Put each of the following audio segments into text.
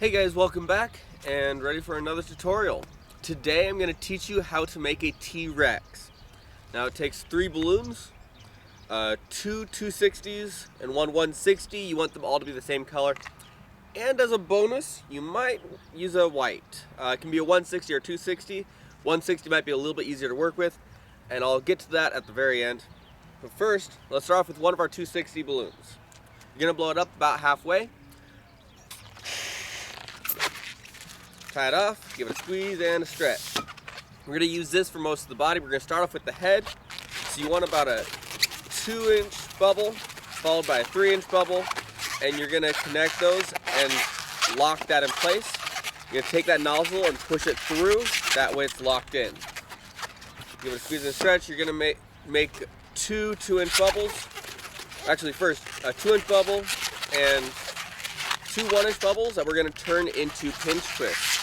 Hey guys, welcome back and ready for another tutorial. Today I'm going to teach you how to make a T-Rex. Now it takes 3 balloons, 2 260s and 1 160. You want them all to be the same color. And as a bonus, you might use a white. It can be a 160 or 260. 160 might be a little bit easier to work with, and I'll get to that at the very end. But first, let's start off with one of our 260 balloons. You're going to blow it up about halfway. Tie it off, give it a squeeze and a stretch. We're going to use this for most of the body. We're going to start off with the head. So you want about a 2-inch bubble followed by a 3-inch bubble, and you're going to connect those and lock that in place. You're going to take that nozzle and push it through, that way it's locked in. Give it a squeeze and a stretch. You're going to make 2 2-inch bubbles. Actually first, a 2-inch bubble and 2 1-inch bubbles that we're going to turn into pinch twists.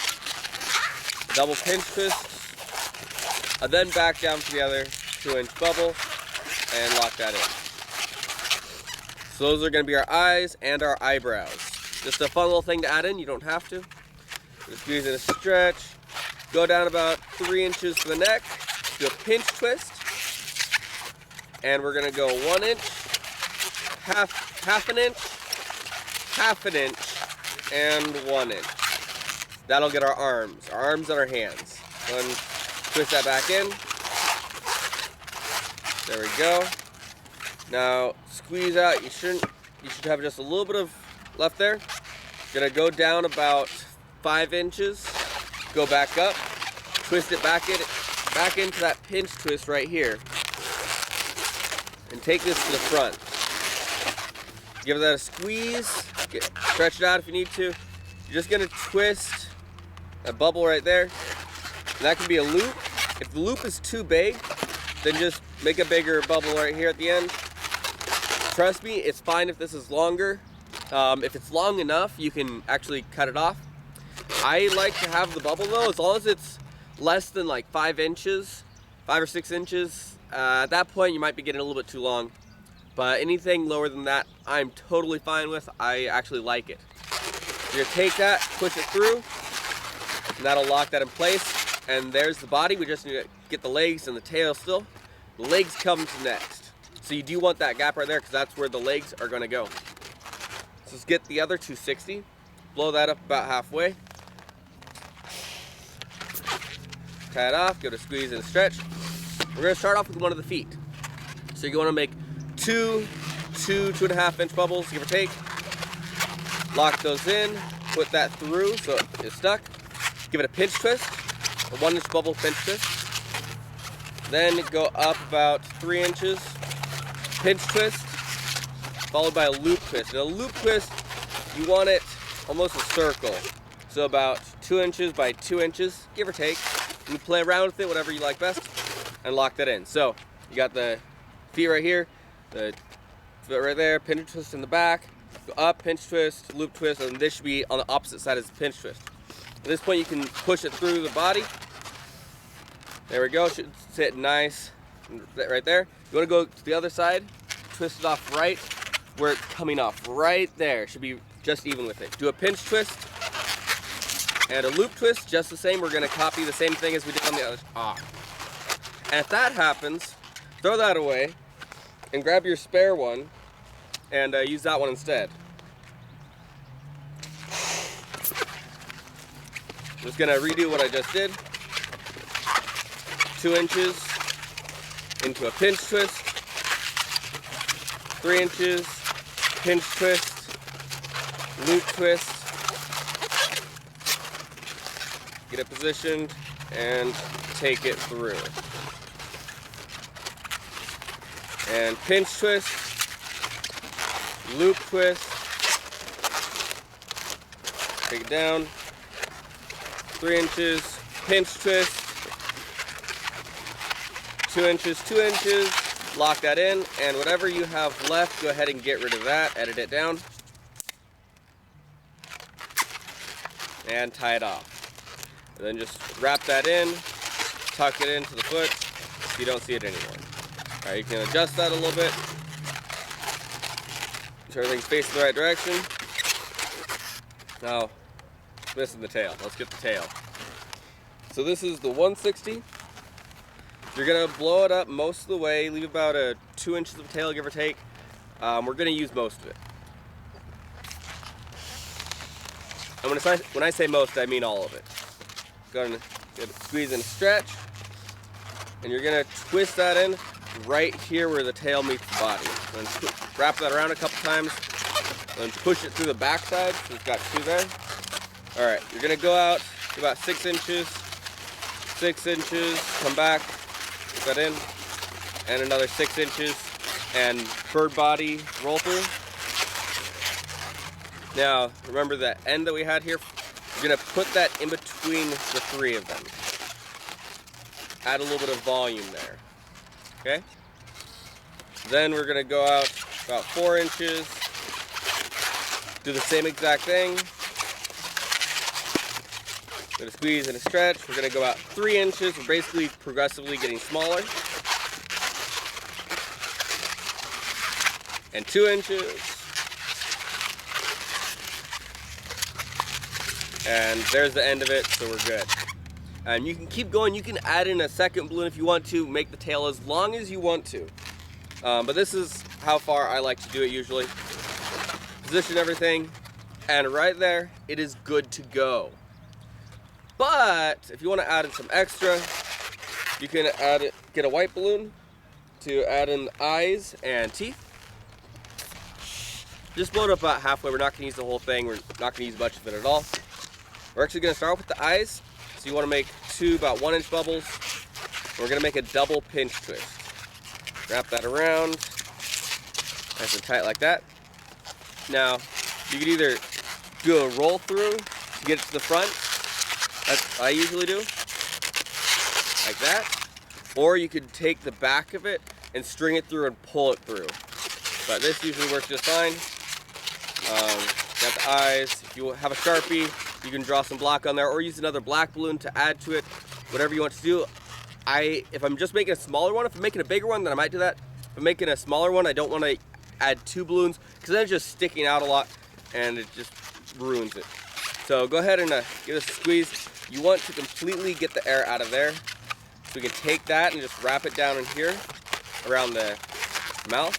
Double pinch twist, and then back down to the other 2-inch bubble and lock that in. So those are going to be our eyes and our eyebrows. Just a fun little thing to add in, you don't have to. Just squeeze and a stretch. Go down about 3 inches for the neck. Do a pinch twist. And we're going to go 1 inch, half an inch, half an inch, and 1 inch. That'll get our arms and our hands. And twist that back in. There we go. Now squeeze out. You should have just a little bit of left there. Gonna go down about 5 inches. Go back up. Twist it back into that pinch twist right here. And take this to the front. Give that a squeeze. Stretch it out if you need to. You're just gonna twist a bubble right there. And that can be a loop. If the loop is too big, then just make a bigger bubble right here at the end. Trust me, it's fine if this is longer. If it's long enough, you can actually cut it off. I like to have the bubble though, as long as it's less than like 5 inches, 5 or 6 inches. At that point, you might be getting a little bit too long. But anything lower than that, I'm totally fine with. I actually like it. You're gonna take that, push it through, and that'll lock that in place. And there's the body. We just need to get the legs and the tail still. The legs comes next. So you do want that gap right there because that's where the legs are gonna go. So let's get the other 260. Blow that up about halfway. Tie it off, give it a squeeze and a stretch. We're gonna start off with one of the feet. So you wanna make 2 2.5-inch bubbles, give or take. Lock those in, put that through so it's stuck. Give it a pinch twist, a 1-inch bubble pinch twist. Then go up about 3 inches, pinch twist, followed by a loop twist. And a loop twist, you want it almost a circle. So about 2 inches by 2 inches, give or take. And you play around with it, whatever you like best, and lock that in. So you got the feet right here, the foot right there, pinch twist in the back, go up, pinch twist, loop twist, and this should be on the opposite side as the pinch twist. At this point you can push it through the body. There we go, should sit nice right there. You want to go to the other side, twist it off right where it's coming off, right there. Should be just even with it. Do a pinch twist and a loop twist, just the same. We're going to copy the same thing as we did on the other. And if that happens, throw that away and grab your spare one and use that one instead. I'm just gonna redo what I just did. 2 inches into a pinch twist, 3 inches, pinch twist, loop twist, get it positioned and take it through. And pinch twist, loop twist, take it down, 3 inches, pinch twist, 2 inches, lock that in, and whatever you have left, go ahead and get rid of that, edit it down, and tie it off. And then just wrap that in, tuck it into the foot, so you don't see it anymore. All right, you can adjust that a little bit. So everything's facing the right direction. Now, missing the tail. Let's get the tail. So this is the 160. You're gonna blow it up most of the way, leave about 2 inches of tail, give or take. We're gonna use most of it. And when I say most, I mean all of it. Gonna squeeze and stretch, and you're gonna twist that in right here where the tail meets the body. And wrap that around a couple times, and push it through the backside. So it's got 2 there. All right, you're gonna go out to about 6 inches, 6 inches, come back, put that in, and another 6 inches, and bird body roll through. Now, remember that end that we had here? You're gonna put that in between the 3 of them. Add a little bit of volume there, okay? Then we're gonna go out about 4 inches, do the same exact thing. We're gonna squeeze and a stretch. We're gonna go out 3 inches. We're basically progressively getting smaller. And 2 inches. And there's the end of it, so we're good. And you can keep going. You can add in a second balloon if you want to, make the tail as long as you want to. But this is how far I like to do it usually. Position everything, and right there, it is good to go. But if you want to add in some extra, you can get a white balloon to add in eyes and teeth. Just blow it up about halfway. We're not going to use the whole thing. We're not going to use much of it at all. We're actually going to start off with the eyes. So you want to make 2 about 1 inch bubbles. And we're going to make a double pinch twist. Wrap that around, nice and tight like that. Now, you can either do a roll through to get it to the front. That's what I usually do, like that. Or you could take the back of it and string it through and pull it through. But this usually works just fine. Got the eyes. If you have a Sharpie, you can draw some black on there, or use another black balloon to add to it. Whatever you want to do. If I'm just making a smaller one, if I'm making a bigger one, then I might do that. If I'm making a smaller one, I don't want to add 2 balloons, because then it's just sticking out a lot, and it just ruins it. So go ahead and give this a squeeze. You want to completely get the air out of there. So we can take that and just wrap it down in here, around the mouth.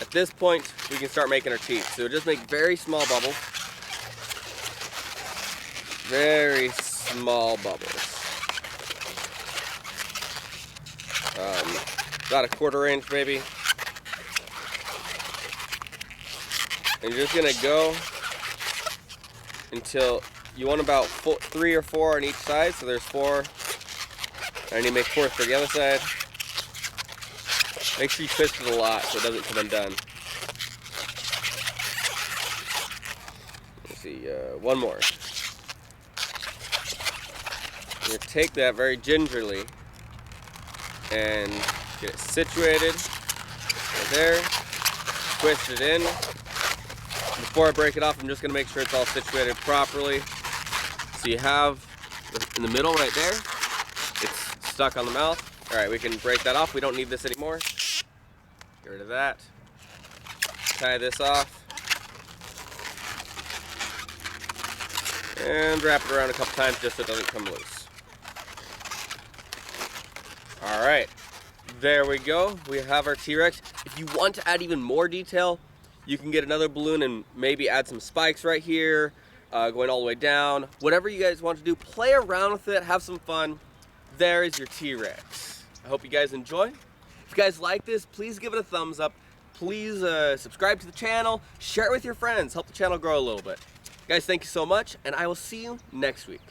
At this point, we can start making our teeth. So just make very small bubbles. Very small bubbles. About a 1/4 inch maybe. And you're just gonna go until you want about 3 or 4 on each side. So there's 4. I need to make 4 for the other side. Make sure you twist it a lot so it doesn't come undone. Let's see, 1 more. You're gonna take that very gingerly and get it situated right there. Twist it in. Before I break it off, I'm just gonna make sure it's all situated properly. So you have in the middle right there, it's stuck on the mouth. All right, we can break that off. We don't need this anymore. Get rid of that. Tie this off. And wrap it around a couple times just so it doesn't come loose. All right, there we go. We have our T-Rex. If you want to add even more detail, you can get another balloon and maybe add some spikes right here, going all the way down. Whatever you guys want to do, play around with it, have some fun. There is your T-Rex. I hope you guys enjoy. If you guys like this, please give it a thumbs up. Please subscribe to the channel, share it with your friends, help the channel grow a little bit. Guys, thank you so much, and I will see you next week.